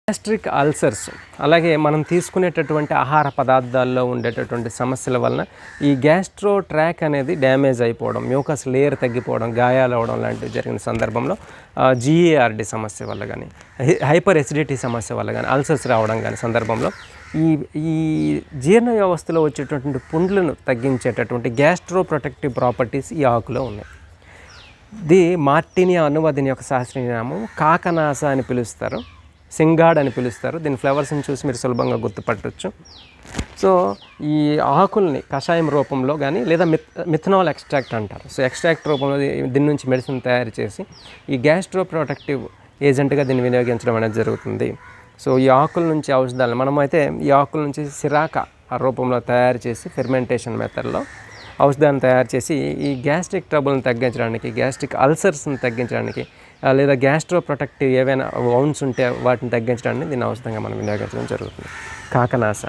Gastric ulcers అలాగే మనం తీసుకునేటటువంటి ఆహార పదార్థాల్లో ఉండేటటువంటి సమస్యల వలన ఈ గ్యాస్ట్రో ట్రాక్ అనేది డ్యామేజ్ అయిపోవడం, మ్యూకస్ లేయర్ తగ్గిపోవడం, గాయాలు అవ్వడం లాంటివి జరిగిన సందర్భంలో GARD సమస్య వల్ల కానీ, హైపర్ ఎసిడిటీ సమస్య వల్ల కానీ, అల్సర్స్ రావడం కానీ సందర్భంలో ఈ ఈ జీర్ణ వ్యవస్థలో వచ్చేటటువంటి పుండ్లను తగ్గించేటటువంటి గ్యాస్ట్రో ప్రొటెక్టివ్ ప్రాపర్టీస్ ఈ ఆకులో ఉన్నాయి. ఇది మార్టినియా అనువ దీని యొక్క శాస్త్రీయ నామం. కాకనాస అని పిలుస్తారు, సింగాడ్ అని పిలుస్తారు. దీని ఫ్లవర్స్ని చూసి మీరు సులభంగా గుర్తుపట్టవచ్చు. సో ఈ ఆకుల్ని కషాయం రూపంలో కానీ లేదా మిథనాల్ ఎక్స్ట్రాక్ట్ అంటారు. సో ఎక్స్ట్రాక్ట్ రూపంలో దీని నుంచి మెడిసిన్ తయారు చేసి ఈ గ్యాస్ట్రో ప్రొటెక్టివ్ ఏజెంట్గా దీన్ని వినియోగించడం అనేది జరుగుతుంది. సో ఈ ఆకుల నుంచి ఔషధాలను మనమైతే ఈ ఆకుల నుంచి సిరాక ఆ రూపంలో తయారు చేసి ఫెర్మెంటేషన్ మెథడ్లో ఔషధాన్ని తయారు చేసి ఈ గ్యాస్ట్రిక్ ట్రబుల్ని తగ్గించడానికి, గ్యాస్ట్రిక్ అల్సర్స్ని తగ్గించడానికి, లేదా గ్యాస్ట్రో ప్రొటెక్టివ్ ఏవైనా వౌండ్స్ ఉంటే వాటిని తగ్గించడానికి దీన్ని ఔషధంగా మనం వినియోగించడం జరుగుతుంది. కాకనాస.